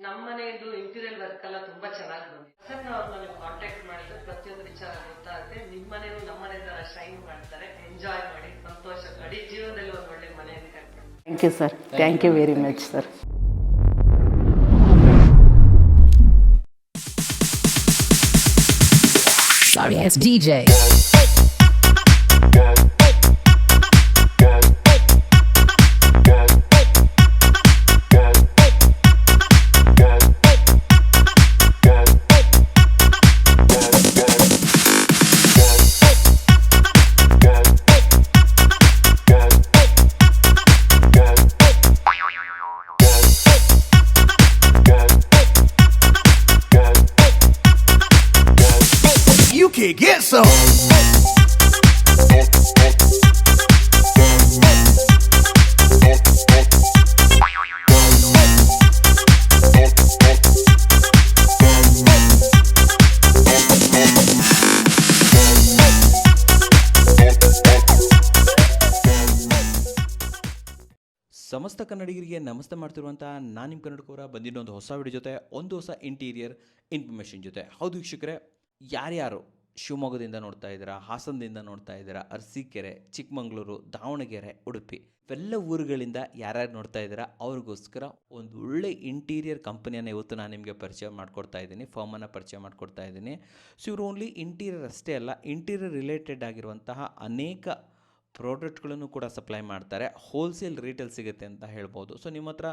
ನಮ್ಮ ಮನೆಯದು interior work ಎಲ್ಲ ತುಂಬಾ ಚೆನ್ನಾಗಿ ಬಂದಿದೆ. ಪ್ರಸನ್ನ ಅವ್ರನ್ನ ನೀವು ಕಾಂಟ್ಯಾಕ್ಟ್ ಮಾಡಿದ್ರೆ ಪ್ರತಿಯೊಂದು ವಿಚಾರ ಗೊತ್ತಾಗುತ್ತೆ. ನಿಮ್ಮ ಮನೆಯೂ ನಮ್ಮ ಮನೆ ತರ ಶೈನ್ ಮಾಡ್ತಾರೆ. ಎಂಜಾಯ್ ಮಾಡಿ, ಸಂತೋಷ ಪಡಿ, ಜೀವನದಲ್ಲಿ ಒಂದು ಒಳ್ಳೆ ಮನೆಯನ್ನು ಕಟ್ಟಿ. Thank you sir, thank you very much sir. Sorry, it's DJ. You can get some. ಸಮಸ್ತ ಕನ್ನಡಿಗರಿಗೆ ನಮಸ್ತೆ ಮಾಡ್ತಿರುವಂಥ ನಾನು ನಿಮ್ಮ ಕನ್ನಡಕವರ ಬಂದಿರೋ ಒಂದು ಹೊಸ ವಿಡಿಯೋ ಜೊತೆ ಒಂದು ಹೊಸ ಇಂಟೀರಿಯರ್ ಇನ್ಫಾರ್ಮೇಷನ್ ಜೊತೆ. ಹೌದು ವೀಕ್ಷಕರೇ, ಯಾರ್ಯಾರು ಶಿವಮೊಗ್ಗದಿಂದ ನೋಡ್ತಾ ಇದ್ದೀರಾ, ಹಾಸನದಿಂದ ನೋಡ್ತಾ ಇದ್ದೀರಾ, ಅರಸೀಕೆರೆ, ಚಿಕ್ಕಮಗಳೂರು, ದಾವಣಗೆರೆ, ಉಡುಪಿ ಇವೆಲ್ಲ ಊರುಗಳಿಂದ ಯಾರ್ಯಾರು ನೋಡ್ತಾ ಇದ್ದೀರಾ ಅವ್ರಿಗೋಸ್ಕರ ಒಂದು ಒಳ್ಳೆ ಇಂಟೀರಿಯರ್ ಕಂಪನಿಯನ್ನು ಇವತ್ತು ನಾನು ನಿಮಗೆ ಪರಿಚಯ ಮಾಡಿಕೊಡ್ತಾ ಇದ್ದೀನಿ, ಫರ್ಮನ್ನು ಪರಿಚಯ ಮಾಡಿಕೊಡ್ತಾ ಇದ್ದೀನಿ. ಸೊ ಇವರು ಓನ್ಲಿ ಇಂಟೀರಿಯರ್ ಅಷ್ಟೇ ಅಲ್ಲ, ಇಂಟೀರಿಯರ್ ರಿಲೇಟೆಡ್ ಆಗಿರುವಂತಹ ಅನೇಕ ಪ್ರಾಡಕ್ಟ್ಗಳನ್ನು ಕೂಡ ಸಪ್ಲೈ ಮಾಡ್ತಾರೆ. ಹೋಲ್ಸೇಲ್ ರೇಟಲ್ಲಿ ಸಿಗುತ್ತೆ ಅಂತ ಹೇಳ್ಬೋದು. ಸೊ ನಿಮ್ಮ ಹತ್ರ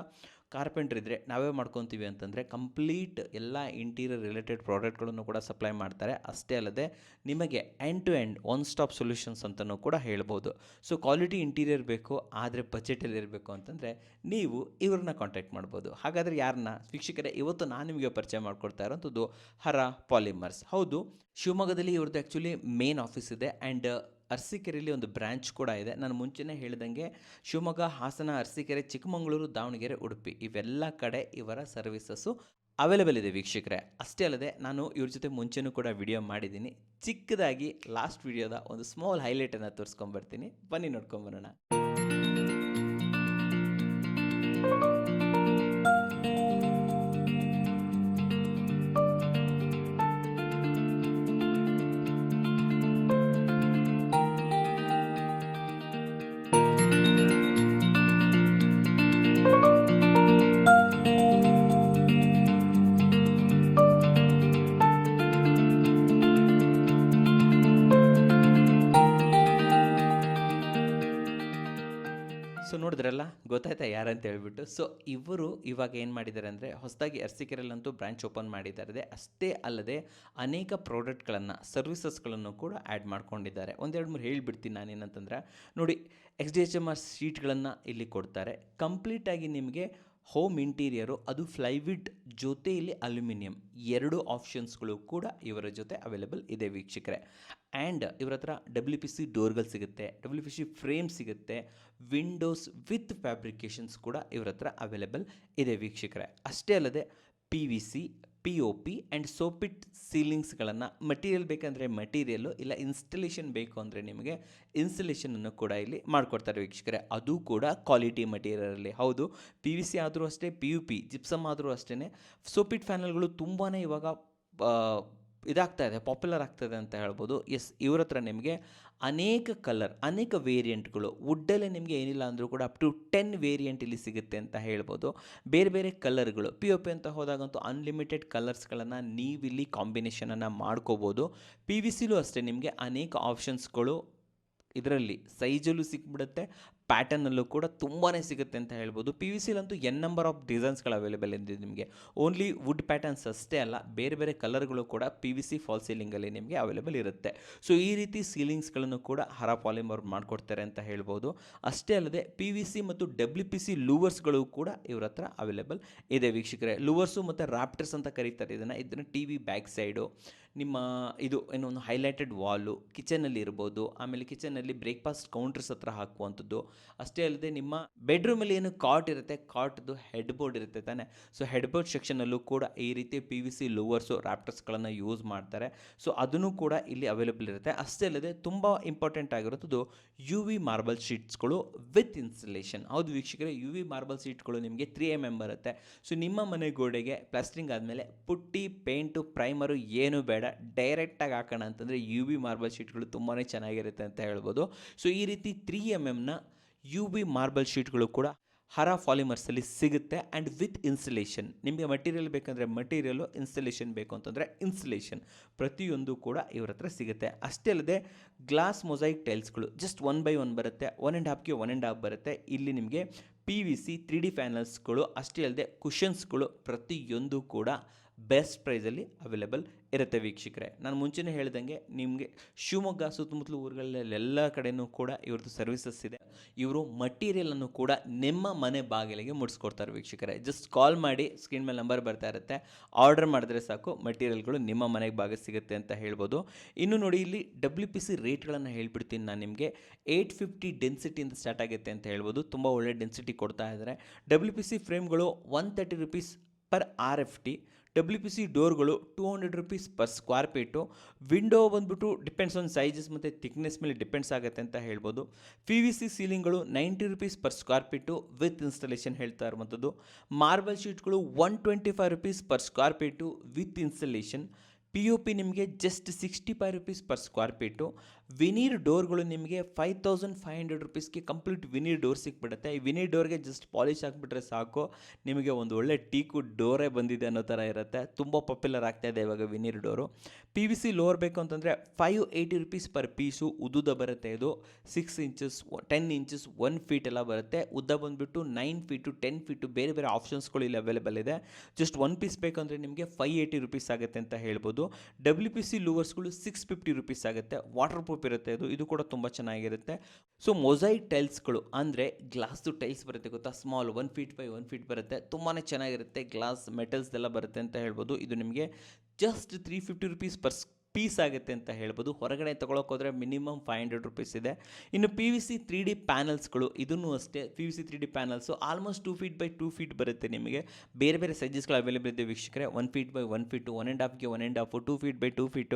ಕಾರ್ಪೆಂಟ್ರ್ ಇದ್ದರೆ ನಾವೇ ಮಾಡ್ಕೊತೀವಿ ಅಂತಂದರೆ ಕಂಪ್ಲೀಟ್ ಎಲ್ಲ ಇಂಟೀರಿಯರ್ ರಿಲೇಟೆಡ್ ಪ್ರಾಡಕ್ಟ್ಗಳನ್ನು ಕೂಡ ಸಪ್ಲೈ ಮಾಡ್ತಾರೆ. ಅಷ್ಟೇ ಅಲ್ಲದೆ ನಿಮಗೆ end to end one stop solutions ಅಂತಲೂ ಕೂಡ ಹೇಳ್ಬೋದು. ಸೊ ಕ್ವಾಲಿಟಿ ಇಂಟೀರಿಯರ್ ಬೇಕು ಆದರೆ ಬಜೆಟಲ್ಲಿ ಇರಬೇಕು ಅಂತಂದರೆ ನೀವು ಇವ್ರನ್ನ ಕಾಂಟ್ಯಾಕ್ಟ್ ಮಾಡ್ಬೋದು. ಹಾಗಾದರೆ ಯಾರನ್ನ ವೀಕ್ಷಕರೇ, ಇವತ್ತು ನಾನು ನಿಮಗೆ ಪರಿಚಯ ಮಾಡಿಕೊಡ್ತಾ ಇರೋಂಥದ್ದು ಹರ ಪಾಲಿಮರ್ಸ್. ಹೌದು, ಶಿವಮೊಗ್ಗದಲ್ಲಿ ಇವ್ರದ್ದು ಆ್ಯಕ್ಚುಲಿ ಮೇನ್ ಆಫೀಸ್ ಇದೆ ಆ್ಯಂಡ್ ಅರಸೀಕೆರೆಯಲ್ಲಿ ಒಂದು ಬ್ರ್ಯಾಂಚ್ ಕೂಡ ಇದೆ. ನಾನು ಮುಂಚೆನೇ ಹೇಳಿದಂಗೆ ಶಿವಮೊಗ್ಗ, ಹಾಸನ, ಅರಸೀಕೆರೆ, ಚಿಕ್ಕಮಗಳೂರು, ದಾವಣಗೆರೆ, ಉಡುಪಿ ಇವೆಲ್ಲ ಕಡೆ ಇವರ ಸರ್ವಿಸಸ್ಸು ಅವೈಲೇಬಲ್ ಇದೆ ವೀಕ್ಷಕರೇ. ಅಷ್ಟೇ ಅಲ್ಲದೆ ನಾನು ಇವ್ರ ಜೊತೆ ಮುಂಚೆನೂ ಕೂಡ ವಿಡಿಯೋ ಮಾಡಿದ್ದೀನಿ. ಚಿಕ್ಕದಾಗಿ ಲಾಸ್ಟ್ ವಿಡಿಯೋದ ಒಂದು ಸ್ಮಾಲ್ ಹೈಲೈಟನ್ನು ತೋರಿಸ್ಕೊಂಬರ್ತೀನಿ, ಬನ್ನಿ ನೋಡ್ಕೊಂಬರೋಣ. ಸೊ ನೋಡಿದ್ರಲ್ಲ, ಗೊತ್ತಾಯ್ತಾ ಯಾರಂತ ಹೇಳ್ಬಿಟ್ಟು. ಸೊ ಇವರು ಇವಾಗ ಏನು ಮಾಡಿದ್ದಾರೆ ಅಂದರೆ ಹೊಸದಾಗಿ ಅರಸೀಕೆರೆಯಲ್ಲಂತೂ ಬ್ರಾಂಚ್ ಓಪನ್ ಮಾಡಿದ್ದಾರೆ. ಅಷ್ಟೇ ಅಲ್ಲದೆ ಅನೇಕ ಪ್ರಾಡಕ್ಟ್ಗಳನ್ನು, ಸರ್ವಿಸಸ್ಗಳನ್ನು ಕೂಡ ಆ್ಯಡ್ ಮಾಡ್ಕೊಂಡಿದ್ದಾರೆ. ಒಂದೆರಡು ಮೂರು ಹೇಳಿಬಿಡ್ತೀನಿ ನಾನೇನಂತಂದರೆ, ನೋಡಿ XDHMR ಶೀಟ್ಗಳನ್ನು ಇಲ್ಲಿ ಕೊಡ್ತಾರೆ. ಕಂಪ್ಲೀಟಾಗಿ ನಿಮಗೆ ಹೋಮ್ ಇಂಟೀರಿಯರು, ಅದು ಫ್ಲೈವುಡ್ ಜೊತೆಯಲ್ಲಿ ಅಲ್ಯೂಮಿನಿಯಂ ಎರಡು ಆಪ್ಷನ್ಸ್ಗಳು ಕೂಡ ಇವರ ಜೊತೆ ಅವೈಲೇಬಲ್ ಇದೆ ವೀಕ್ಷಕರೇ. ಆ್ಯಂಡ್ ಇವರ ಹತ್ರ WPC ಡೋರ್ಗಳು ಸಿಗುತ್ತೆ, WPC ಫ್ರೇಮ್ ಸಿಗುತ್ತೆ, ವಿಂಡೋಸ್ ವಿತ್ ಫ್ಯಾಬ್ರಿಕೇಷನ್ಸ್ ಕೂಡ ಇವರ ಹತ್ರ ಅವೈಲೇಬಲ್ ಇದೆ ವೀಕ್ಷಕರೇ. ಅಷ್ಟೇ ಅಲ್ಲದೆ PVC, POP ಆ್ಯಂಡ್ ಸೋಪಿಟ್ ಸೀಲಿಂಗ್ಸ್ಗಳನ್ನು, ಮಟೀರಿಯಲ್ ಬೇಕಂದರೆ ಮಟೀರಿಯಲ್ಲು, ಇಲ್ಲ ಇನ್ಸ್ಟಲೇಷನ್ ಬೇಕು ಅಂದರೆ ನಿಮಗೆ ಇನ್ಸ್ಟಲೇಷನನ್ನು ಕೂಡ ಇಲ್ಲಿ ಮಾಡಿಕೊಡ್ತಾರೆ ವೀಕ್ಷಕರೇ. ಅದು ಕೂಡ ಕ್ವಾಲಿಟಿ ಮಟೀರಿಯಲಲ್ಲಿ. ಹೌದು, PVC ಆದರೂ ಅಷ್ಟೇ, PUP ಜಿಪ್ಸಮ್ ಆದರೂ ಅಷ್ಟೇ. ಸೋಪಿಟ್ ಫ್ಯಾನಲ್ಗಳು ತುಂಬಾ ಇವಾಗ ಇದಾಗ್ತಾ ಇದೆ, ಪಾಪ್ಯುಲರ್ ಆಗ್ತದೆ ಅಂತ ಹೇಳ್ಬೋದು. ಎಸ್, ಇವ್ರ ಹತ್ರ ನಿಮಗೆ ಅನೇಕ ಕಲರ್, ಅನೇಕ ವೇರಿಯಂಟ್ಗಳು, ವುಡ್ಡಲ್ಲೇ ನಿಮಗೆ ಏನಿಲ್ಲ ಅಂದರೂ ಕೂಡ ಅಪ್ ಟು 10 ವೇರಿಯಂಟ್ ಇಲ್ಲಿ ಸಿಗುತ್ತೆ ಅಂತ ಹೇಳ್ಬೋದು. ಬೇರೆ ಬೇರೆ ಕಲರ್ಗಳು, POP ಅಂತ ಹೋದಾಗಂತೂ ಅನ್ಲಿಮಿಟೆಡ್ ಕಲರ್ಸ್ಗಳನ್ನು ನೀವಿಲ್ಲಿ ಕಾಂಬಿನೇಷನನ್ನು ಮಾಡ್ಕೋಬೋದು. PVCಲೂ ಅಷ್ಟೇ ನಿಮಗೆ ಅನೇಕ ಆಪ್ಷನ್ಸ್ಗಳು ಇದರಲ್ಲಿ ಸೈಜಲ್ಲೂ ಸಿಕ್ಬಿಡುತ್ತೆ, ಪ್ಯಾಟರ್ನಲ್ಲೂ ಕೂಡ ತುಂಬಾ ಸಿಗುತ್ತೆ ಅಂತ ಹೇಳ್ಬೋದು. PVCಲಂತೂ ನಂಬರ್ ಆಫ್ ಡಿಸೈನ್ಸ್ಗಳು ಅವೈಲೇಬಲ್ ಇದೆ ನಿಮಗೆ. ಓನ್ಲಿ ವುಡ್ ಪ್ಯಾಟರ್ನ್ಸ್ ಅಷ್ಟೇ ಅಲ್ಲ, ಬೇರೆ ಬೇರೆ ಕಲರ್ಗಳು ಕೂಡ PVC ಫಾಲ್ ಸೀಲಿಂಗಲ್ಲಿ ನಿಮಗೆ ಅವೈಲೇಬಲ್ ಇರುತ್ತೆ. ಸೊ ಈ ರೀತಿ ಸೀಲಿಂಗ್ಸ್ಗಳನ್ನು ಕೂಡ ಹರ ಪಾಲಿಮರ್ ಮಾಡಿಕೊಡ್ತಾರೆ ಅಂತ ಹೇಳ್ಬೋದು. ಅಷ್ಟೇ ಅಲ್ಲದೆ PVC ಮತ್ತು WPC ಲೂವರ್ಸ್ಗಳು ಕೂಡ ಇವ್ರ ಹತ್ರ ಅವೈಲೇಬಲ್ ಇದೆ ವೀಕ್ಷಕರೇ. ಲೂವರ್ಸು ಮತ್ತು ರಾಪ್ಟರ್ಸ್ ಅಂತ ಕರೀತಾರೆ ಇದನ್ನು TV ಬ್ಯಾಕ್ ಸೈಡು, ನಿಮ್ಮ ಇದು ಏನೋ ಒಂದು ಹೈಲೈಟೆಡ್ ವಾಲು ಕಿಚನಲ್ಲಿ ಇರ್ಬೋದು. ಆಮೇಲೆ ಕಿಚನಲ್ಲಿ ಬ್ರೇಕ್ಫಾಸ್ಟ್ ಕೌಂಟರ್ಸ್ ಹತ್ರ ಹಾಕುವಂಥದ್ದು, ಅಷ್ಟೇ ಅಲ್ಲದೆ ನಿಮ್ಮ ಬೆಡ್ರೂಮಲ್ಲಿ ಏನು ಕಾಟ್ ಇರುತ್ತೆ, ಕಾಟ್ದು ಹೆಡ್ ಬೋರ್ಡ್ ಇರುತ್ತೆ ತಾನೆ, ಸೊ ಹೆಡ್ ಬೋರ್ಡ್ ಸೆಕ್ಷನಲ್ಲೂ ಕೂಡ ಈ ರೀತಿ PVC ಲೋವರ್ಸು ರ್ಯಾಪ್ಟರ್ಸ್ಗಳನ್ನು ಯೂಸ್ ಮಾಡ್ತಾರೆ. ಸೊ ಅದನ್ನು ಕೂಡ ಇಲ್ಲಿ ಅವೈಲೇಬಲ್ ಇರುತ್ತೆ. ಅಷ್ಟೇ ಅಲ್ಲದೆ ತುಂಬ ಇಂಪಾರ್ಟೆಂಟ್ ಆಗಿರೋದು UV ಮಾರ್ಬಲ್ ಶೀಟ್ಸ್ಗಳು ವಿತ್ ಇನ್ಸ್ಟಲೇಷನ್. ಹೌದು ವೀಕ್ಷಕರೇ, UV ಮಾರ್ಬಲ್ ಶೀಟ್ಗಳು ನಿಮಗೆ 3mm ಬರುತ್ತೆ. ಸೊ ನಿಮ್ಮ ಮನೆ ಗೋಡೆಗೆ ಪ್ಲಾಸ್ಟ್ರಿಂಗ್ ಆದಮೇಲೆ ಪುಟ್ಟಿ, ಪೇಂಟು, ಪ್ರೈಮರು ಏನು ಬೇಡ, ಡೈರೆಕ್ಟಾಗಿ ಹಾಕೋಣ ಅಂತಂದರೆ UV ಮಾರ್ಬಲ್ ಶೀಟ್ಗಳು ತುಂಬಾ ಚೆನ್ನಾಗಿರುತ್ತೆ ಅಂತ ಹೇಳ್ಬೋದು. ಸೊ ಈ ರೀತಿ 3mm UV ಮಾರ್ಬಲ್ ಶೀಟ್ಗಳು ಕೂಡ ಹರ ಪಾಲಿಮರ್ಸಲ್ಲಿ ಸಿಗುತ್ತೆ ಆ್ಯಂಡ್ ವಿತ್ ಇನ್ಸ್ಟಲೇಷನ್. ನಿಮಗೆ ಮಟೀರಿಯಲ್ ಬೇಕಂದರೆ ಮಟೀರಿಯಲು, ಇನ್ಸ್ಟಲೇಷನ್ ಬೇಕು ಅಂತಂದರೆ ಇನ್ಸ್ಟಲೇಷನ್, ಪ್ರತಿಯೊಂದು ಕೂಡ ಇವ್ರ ಹತ್ರ ಸಿಗುತ್ತೆ. ಅಷ್ಟೇ ಅಲ್ಲದೆ ಗ್ಲಾಸ್ ಮೊಸೈಕ್ ಟೈಲ್ಸ್ಗಳು ಜಸ್ಟ್ 1x1 ಬರುತ್ತೆ, 1.5ಗೆ 1.5 ಬರುತ್ತೆ. ಇಲ್ಲಿ ನಿಮಗೆ PVC 3D ಪ್ಯಾನಲ್ಸ್ಗಳು, ಅಷ್ಟೇ ಅಲ್ಲದೆ ಕುಷನ್ಸ್ಗಳು ಪ್ರತಿಯೊಂದು ಕೂಡ ಬೆಸ್ಟ್ ಪ್ರೈಸಲ್ಲಿ ಅವೈಲೇಬಲ್ ಇರುತ್ತೆ ವೀಕ್ಷಕರೇ. ನಾನು ಮುಂಚೆನೇ ಹೇಳ್ದಂಗೆ ನಿಮಗೆ ಶಿವಮೊಗ್ಗ ಸುತ್ತಮುತ್ತಲು ಊರುಗಳಲ್ಲೆಲ್ಲ ಕಡೆಯೂ ಕೂಡ ಇವ್ರದ್ದು ಸರ್ವಿಸಸ್ ಇದೆ. ಇವರು ಮಟೀರಿಯಲನ್ನು ಕೂಡ ನಿಮ್ಮ ಮನೆ ಬಾಗಿಲಿಗೆ ಮುಡಿಸ್ಕೊಡ್ತಾರೆ ವೀಕ್ಷಕರೇ. ಜಸ್ಟ್ ಕಾಲ್ ಮಾಡಿ, ಸ್ಕ್ರೀನ್ ಮೇಲೆ ನಂಬರ್ ಬರ್ತಾ ಇರುತ್ತೆ, ಆರ್ಡರ್ ಮಾಡಿದ್ರೆ ಸಾಕು, ಮಟೀರಿಯಲ್ಗಳು ನಿಮ್ಮ ಮನೆಗೆ ಭಾಗ ಸಿಗುತ್ತೆ ಅಂತ ಹೇಳ್ಬೋದು. ಇನ್ನು ನೋಡಿ, ಇಲ್ಲಿ WPC ರೇಟ್ಗಳನ್ನು ಹೇಳ್ಬಿಡ್ತೀನಿ ನಾನು ನಿಮಗೆ. 850 ಡೆನ್ಸಿಟಿಯಿಂದ ಸ್ಟಾರ್ಟ್ ಆಗುತ್ತೆ ಅಂತ ಹೇಳ್ಬೋದು. ತುಂಬ ಒಳ್ಳೆ ಡೆನ್ಸಿಟಿ ಕೊಡ್ತಾ ಇದ್ದಾರೆ. WPC ಫ್ರೇಮ್ಗಳು 130 rupees ಪರ್ RFT. WPC ಡೋರ್ಗಳು 200 rupees per square feet. Window ಬಂದುಬಿಟ್ಟು ಡಿಪೆಂಡ್ಸ್ ಆನ್ ಸೈಜಸ್ ಮತ್ತು ಥಿಕ್ನೆಸ್ ಮೇಲೆ ಡಿಪೆಂಡ್ಸ್ ಆಗುತ್ತೆ ಅಂತ ಹೇಳ್ಬೋದು. PVC ಸೀಲಿಂಗ್ಗಳು 90 rupees per square feet with installation ಹೇಳ್ತಾ ಇರುವಂಥದ್ದು. ಮಾರ್ಬಲ್ ಶೀಟ್ಗಳು 125 rupees per square feet with installation. POP ನಿಮಗೆ just 65 rupees per square feet. Veneer ಡೋರ್ಗಳು ನಿಮಗೆ 5500 rupeesಗೆ ಕಂಪ್ಲೀಟ್ ವಿನೀರ್ ಡೋರ್ ಸಿಕ್ಬಿಡುತ್ತೆ. ಈ ವಿನೀರ್ ಡೋರ್ಗೆ ಜಸ್ಟ್ ಪಾಲಿಶ್ ಹಾಕ್ಬಿಟ್ರೆ ಸಾಕು, ನಿಮಗೆ ಒಂದು ಒಳ್ಳೆ ಟೀಕು ಡೋರೇ ಬಂದಿದೆ ಅನ್ನೋ ಥರ ಇರುತ್ತೆ. ತುಂಬ ಪಾಪ್ಯುಲರ್ ಆಗ್ತಾ ಇದೆ ಇವಾಗ ವಿನೀರ್ ಡೋರು. PVC ಲೋವರ್ ಬೇಕು ಅಂತಂದರೆ 580 rupees ಪರ್ ಪೀಸು. ಉದ್ದುದ ಬರುತ್ತೆ, ಇದು 6 inches 10 inches 1 feet ಎಲ್ಲ ಬರುತ್ತೆ. ಉದ್ದ ಬಂದುಬಿಟ್ಟು 9 feet 10 feet ಬೇರೆ ಬೇರೆ ಆಪ್ಷನ್ಸ್ಗಳು ಇಲ್ಲಿ ಅವೈಲೇಬಲ್ ಇದೆ. ಜಸ್ಟ್ 1 piece ಬೇಕಂದರೆ ನಿಮಗೆ 580 rupees ಆಗುತ್ತೆ ಅಂತ ಹೇಳ್ಬೋದು. WPC ಲೂವರ್ಸ್ಗಳು 650 rupees ಆಗುತ್ತೆ. ವಾಟರ್ ಪ್ರೂಫ್ ಇರುತ್ತೆ, ಇದು ಕೂಡ ತುಂಬ ಚೆನ್ನಾಗಿರುತ್ತೆ. ಸೊ ಮೊಸೈಕ್ ಟೈಲ್ಸ್ಗಳು ಅಂದರೆ ಗ್ಲಾಸ್ದು ಟೈಲ್ಸ್ ಬರುತ್ತೆ ಗೊತ್ತಾ, ಸ್ಮಾಲ್ 1 feet by 1 feet ಬರುತ್ತೆ, ತುಂಬಾ ಚೆನ್ನಾಗಿರುತ್ತೆ. ಗ್ಲಾಸ್ ಮೆಟಲ್ಸ್ ಎಲ್ಲ ಬರುತ್ತೆ ಅಂತ ಹೇಳ್ಬೋದು. ಇದು ನಿಮಗೆ ಜಸ್ಟ್ 350 rupees ಪರ್ ಪೀಸ್ ಆಗುತ್ತೆ ಅಂತ ಹೇಳ್ಬೋದು. ಹೊರಗಡೆ ತೊಗೊಳಕ್ಕೆ ಹೋದರೆ ಮಿನಿಮಮ್ 500 rupees ಇದೆ. ಇನ್ನು PVC 3D ಪ್ಯಾನಲ್ಸ್ಗಳು, ಇದನ್ನು ಅಷ್ಟೇ PVC 3D panels almost 2 feet by 2 feet ಬರುತ್ತೆ. ನಿಮಗೆ ಬೇರೆ ಬೇರೆ ಸೈಜಸ್ಗಳು ಅವೈಲೇಬಲ್ ಇದೆ ವೀಕ್ಷಕರೇ. 1 feet by 1 feet, 1.5ಗೆ 1.5, 2 feet by 2 feet,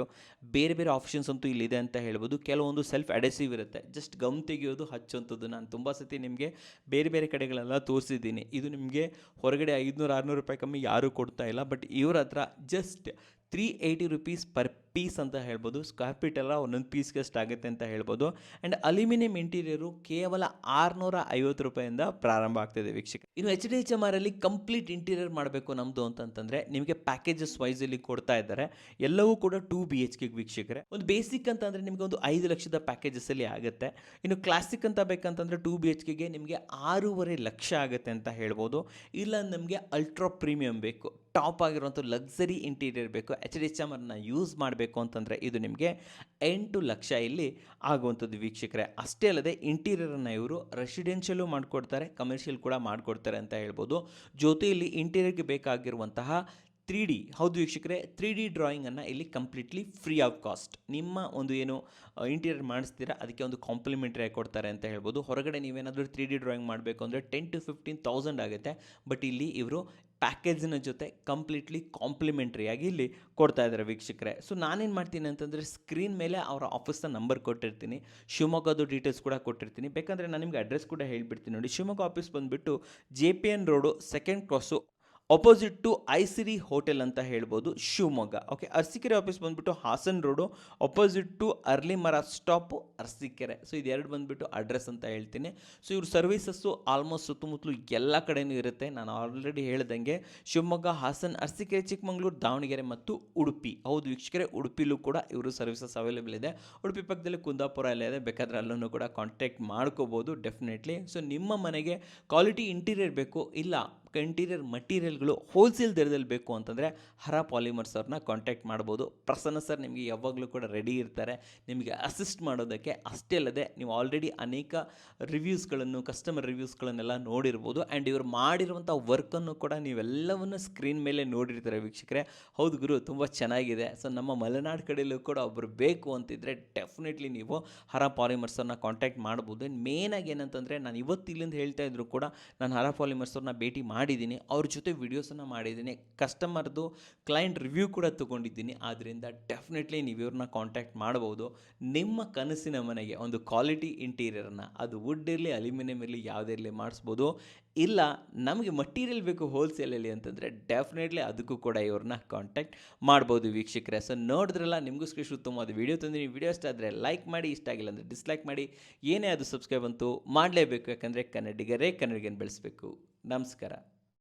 ಬೇರೆ ಬೇರೆ ಆಪ್ಷನ್ಸ್ ಅಂತೂ ಇಲ್ಲಿದೆ ಅಂತ ಹೇಳ್ಬೋದು. ಕೆಲವೊಂದು ಸೆಲ್ಫ್ ಅಡೆಸಿವ್ ಇರುತ್ತೆ, ಜಸ್ಟ್ ಗಮ್ ತೆಗೆಯೋದು ಹಚ್ಚುವಂಥದ್ದು. ನಾನು ತುಂಬ ಸತಿ ನಿಮಗೆ ಬೇರೆ ಬೇರೆ ಕಡೆಗಳೆಲ್ಲ ತೋರಿಸಿದ್ದೀನಿ. ಇದು ನಿಮಗೆ ಹೊರಗಡೆ 500-600 ರೂಪಾಯಿ ಕಮ್ಮಿ ಯಾರೂ ಕೊಡ್ತಾ ಇಲ್ಲ. ಬಟ್ ಇವ್ರ ಹತ್ರ ಜಸ್ಟ್ 380 rupees ಪರ್ ಪೀಸ್ ಅಂತ ಹೇಳ್ಬೋದು. ಸ್ಕ್ವೇರ್ ಫೀಟ್ ಎಲ್ಲ ಒಂದೊಂದು ಪೀಸ್ಗೆ ಅಷ್ಟಾಗುತ್ತೆ ಅಂತ ಹೇಳ್ಬೋದು. ಆ್ಯಂಡ್ ಅಲ್ಯೂಮಿನಿಯಂ ಇಂಟೀರಿಯರು ಕೇವಲ 650 ರೂಪಾಯಿಂದ ಪ್ರಾರಂಭ ಆಗ್ತಿದೆ ವೀಕ್ಷಕ. ಇನ್ನು HDHMR ಅಲ್ಲಿ ಕಂಪ್ಲೀಟ್ ಇಂಟೀರಿಯರ್ ಮಾಡಬೇಕು ನಮ್ಮದು ಅಂತಂತಂದರೆ ನಿಮಗೆ ಪ್ಯಾಕೇಜಸ್ ವೈಸಲ್ಲಿ ಕೊಡ್ತಾ ಇದ್ದಾರೆ. ಎಲ್ಲವೂ ಕೂಡ 2 BHK ವೀಕ್ಷಕರೇ. ಒಂದು ಬೇಸಿಕ್ ಅಂತಂದರೆ ನಿಮಗೆ ಒಂದು 5 ಲಕ್ಷದ ಪ್ಯಾಕೇಜಸ್ಸಲ್ಲಿ ಆಗುತ್ತೆ. ಇನ್ನು ಕ್ಲಾಸಿಕ್ ಅಂತ ಬೇಕಂತಂದರೆ 2 BHKಗೆ ನಿಮಗೆ 6.5 ಲಕ್ಷ ಆಗುತ್ತೆ ಅಂತ ಹೇಳ್ಬೋದು. ಇಲ್ಲ ನಮಗೆ ಅಲ್ಟ್ರಾ ಪ್ರೀಮಿಯಂ ಬೇಕು, ಟಾಪ್ ಆಗಿರುವಂಥ ಲಕ್ಸರಿ ಇಂಟೀರಿಯರ್ ಬೇಕು, HDHMRನ ಯೂಸ್ ಮಾಡಬೇಕು ಅಂತಂದರೆ ಇದು ನಿಮಗೆ 8 ಲಕ್ಷ ಇಲ್ಲಿ ಆಗುವಂಥದ್ದು ವೀಕ್ಷಕರೇ. ಅಷ್ಟೇ ಅಲ್ಲದೆ ಇಂಟೀರಿಯರನ್ನು ಇವರು ರೆಸಿಡೆನ್ಷಿಯಲು ಮಾಡಿಕೊಡ್ತಾರೆ, ಕಮರ್ಷಿಯಲ್ ಕೂಡ ಮಾಡಿಕೊಡ್ತಾರೆ ಅಂತ ಹೇಳ್ಬೋದು. ಜೊತೆಯಲ್ಲಿ ಇಂಟೀರಿಯರ್ಗೆ ಬೇಕಾಗಿರುವಂತಹ 3D, ಹೌದು ವೀಕ್ಷಕರೇ, 3D ಡ್ರಾಯಿಂಗನ್ನು ಇಲ್ಲಿ ಕಂಪ್ಲೀಟ್ಲಿ ಫ್ರೀ ಆಫ್ ಕಾಸ್ಟ್. ನಿಮ್ಮ ಒಂದು ಏನು ಇಂಟೀರಿಯರ್ ಮಾಡಿಸ್ತೀರಾ ಅದಕ್ಕೆ ಒಂದು ಕಾಂಪ್ಲಿಮೆಂಟ್ರಿ ಆಗಿ ಕೊಡ್ತಾರೆ ಅಂತ ಹೇಳ್ಬೋದು. ಹೊರಗಡೆ ನೀವೇನಾದರೂ 3D ಡ್ರಾಯಿಂಗ್ ಮಾಡಬೇಕು ಅಂದರೆ 10,000 to 15,000 ಆಗುತ್ತೆ. ಬಟ್ ಇಲ್ಲಿ ಇವರು ಪ್ಯಾಕೇಜಿನ ಜೊತೆ ಕಂಪ್ಲೀಟ್ಲಿ ಕಾಂಪ್ಲಿಮೆಂಟ್ರಿಯಾಗಿ ಇಲ್ಲಿ ಕೊಡ್ತಾ ಇದ್ದಾರೆ ವೀಕ್ಷಕರೇ. ಸೊ ನಾನೇನು ಮಾಡ್ತೀನಿ ಅಂತಂದರೆ ಸ್ಕ್ರೀನ್ ಮೇಲೆ ಅವರ ಆಫೀಸ್ನ ನಂಬರ್ ಕೊಟ್ಟಿರ್ತೀನಿ, ಶಿವಮೊಗ್ಗದ ಡೀಟೇಲ್ಸ್ ಕೂಡ ಕೊಟ್ಟಿರ್ತೀನಿ. ಬೇಕಂದರೆ ನಾನು ನಿಮಗೆ ಅಡ್ರೆಸ್ ಕೂಡ ಹೇಳ್ಬಿಡ್ತೀನಿ ನೋಡಿ. ಶಿವಮೊಗ್ಗ ಆಫೀಸ್ ಬಂದುಬಿಟ್ಟು JPN road 2nd cross opposite to Isiri hotel ಅಂತ ಹೇಳ್ಬೋದು, ಶಿವಮೊಗ್ಗ. ಓಕೆ, ಅರಸೀಕೆರೆ ಆಫೀಸ್ ಬಂದುಬಿಟ್ಟು ಹಾಸನ್ ರೋಡು ಅಪೋಸಿಟ್ ಟು ಅರ್ಲಿ ಮರ ಸ್ಟಾಪು ಅರಸೀಕೆರೆ. ಸೊ ಇದೆರಡು ಬಂದುಬಿಟ್ಟು ಅಡ್ರೆಸ್ ಅಂತ ಹೇಳ್ತೀನಿ. ಸೊ ಇವ್ರ ಸರ್ವಿಸಸ್ಸು ಆಲ್ಮೋಸ್ಟ್ ಸುತ್ತಮುತ್ತಲು ಎಲ್ಲ ಕಡೆಯೂ ಇರುತ್ತೆ. ನಾನು ಆಲ್ರೆಡಿ ಹೇಳ್ದಂಗೆ ಶಿವಮೊಗ್ಗ, ಹಾಸನ್, ಅರಸೀಕೆರೆ, ಚಿಕ್ಕಮಗಳೂರು, ದಾವಣಗೆರೆ ಮತ್ತು ಉಡುಪಿ. ಹೌದು ವೀಕ್ಷಕರೇ, ಉಡುಪಿಲೂ ಕೂಡ ಇವರು ಸರ್ವಿಸಸ್ ಅವೈಲೇಬಲ್ ಇದೆ. ಉಡುಪಿ ಪಕ್ಕದಲ್ಲಿ ಕುಂದಾಪುರ ಎಲ್ಲ ಇದೆ, ಬೇಕಾದರೆ ಅಲ್ಲೂ ಕೂಡ ಕಾಂಟ್ಯಾಕ್ಟ್ ಮಾಡ್ಕೋಬೋದು ಡೆಫಿನೆಟ್ಲಿ. ಸೊ ನಿಮ್ಮ ಮನೆಗೆ ಕ್ವಾಲಿಟಿ ಇಂಟೀರಿಯರ್ ಬೇಕು, ಇಲ್ಲ ಇಂಟೀರಿಯರ್ ಮಟೀರಿಯಲ್ಗಳು ಹೋಲ್ಸೇಲ್ ದರದಲ್ಲಿ ಬೇಕು ಅಂತಂದರೆ ಹರಾ ಪಾಲಿಮರ್ಸ್ ಅವ್ರನ್ನ ಕಾಂಟ್ಯಾಕ್ಟ್ ಮಾಡ್ಬೋದು. ಪ್ರಸನ್ನ ಸರ್ ನಿಮಗೆ ಯಾವಾಗಲೂ ಕೂಡ ರೆಡಿ ಇರ್ತಾರೆ ನಿಮಗೆ ಅಸಿಸ್ಟ್ ಮಾಡೋದಕ್ಕೆ. ಅಷ್ಟೇ ಅಲ್ಲದೆ ನೀವು ಆಲ್ರೆಡಿ ಅನೇಕ ರಿವ್ಯೂಸ್ಗಳನ್ನು ಕಸ್ಟಮರ್ ರಿವ್ಯೂಸ್ಗಳನ್ನೆಲ್ಲ ನೋಡಿರ್ಬೋದು. ಆ್ಯಂಡ್ ಇವರು ಮಾಡಿರುವಂಥ ವರ್ಕನ್ನು ಕೂಡ ನೀವೆಲ್ಲವನ್ನು ಸ್ಕ್ರೀನ್ ಮೇಲೆ ನೋಡಿರ್ತಾರೆ ವೀಕ್ಷಕರೇ. ಹೌದು ಗುರು, ತುಂಬ ಚೆನ್ನಾಗಿದೆ. ಸೊ ನಮ್ಮ ಮಲೆನಾಡು ಕಡೆಯಲ್ಲೂ ಕೂಡ ಒಬ್ಬರು ಬೇಕು ಅಂತಿದ್ರೆ ಡೆಫಿನೆಟ್ಲಿ ನೀವು ಹರಾ ಪಾಲಿಮರ್ಸನ್ನು ಕಾಂಟ್ಯಾಕ್ಟ್ ಮಾಡ್ಬೋದು. ಮೇನಾಗಿ ಏನಂತಂದರೆ ನಾನು ಇವತ್ತು ಇಲ್ಲಿಂದ ಹೇಳ್ತಾ ಇದ್ರು ಕೂಡ ನಾನು ಹರಾ ಪಾಲಿಮರ್ಸ್ ಅವ್ರನ್ನ ಭೇಟಿ ಮಾಡಿದ್ದೀನಿ, ಅವ್ರ ಜೊತೆ ವಿಡಿಯೋಸನ್ನು ಮಾಡಿದ್ದೀನಿ, ಕಸ್ಟಮರ್ದು ಕ್ಲೈಂಟ್ ರಿವ್ಯೂ ಕೂಡ ತೊಗೊಂಡಿದ್ದೀನಿ. ಆದ್ದರಿಂದ ಡೆಫಿನೆಟ್ಲಿ ನೀವು ಇವ್ರನ್ನ ಕಾಂಟ್ಯಾಕ್ಟ್ ಮಾಡ್ಬೋದು. ನಿಮ್ಮ ಕನಸಿನ ಮನೆಗೆ ಒಂದು ಕ್ವಾಲಿಟಿ ಇಂಟೀರಿಯರ್ನ, ಅದು ವುಡ್ ಇರಲಿ ಅಲ್ಯೂಮಿನಿಯಂ ಇರಲಿ ಯಾವುದೇ ಇರಲಿ ಮಾಡಿಸ್ಬೋದು. ಇಲ್ಲ ನಮಗೆ ಮಟೀರಿಯಲ್ ಬೇಕು ಹೋಲ್ಸೇಲಲ್ಲಿ ಅಂತಂದರೆ ಡೆಫಿನೆಟ್ಲಿ ಅದಕ್ಕೂ ಕೂಡ ಇವ್ರನ್ನ ಕಾಂಟ್ಯಾಕ್ಟ್ ಮಾಡ್ಬೋದು ವೀಕ್ಷಕರೇ. ಸೊ ನೋಡಿದ್ರಲ್ಲ, ನಿಮಗೋಸ್ಕರ ಉತ್ತಮವಾದ ವಿಡಿಯೋ ತಂದಿನಿ. ವಿಡಿಯೋ ಇಷ್ಟ ಆದರೆ ಲೈಕ್ ಮಾಡಿ, ಇಷ್ಟ ಆಗಿಲ್ಲ ಅಂದರೆ ಡಿಸ್ಲೈಕ್ ಮಾಡಿ. ಏನೇ ಅದು ಸಬ್ಸ್ಕ್ರೈಬ್ ಅಂತೂ ಮಾಡಲೇಬೇಕು, ಯಾಕಂದರೆ ಕನ್ನಡಿಗರೇ ಕನ್ನಡಿಗನ ಬೆಳೆಸಬೇಕು. ನಮಸ್ಕಾರ.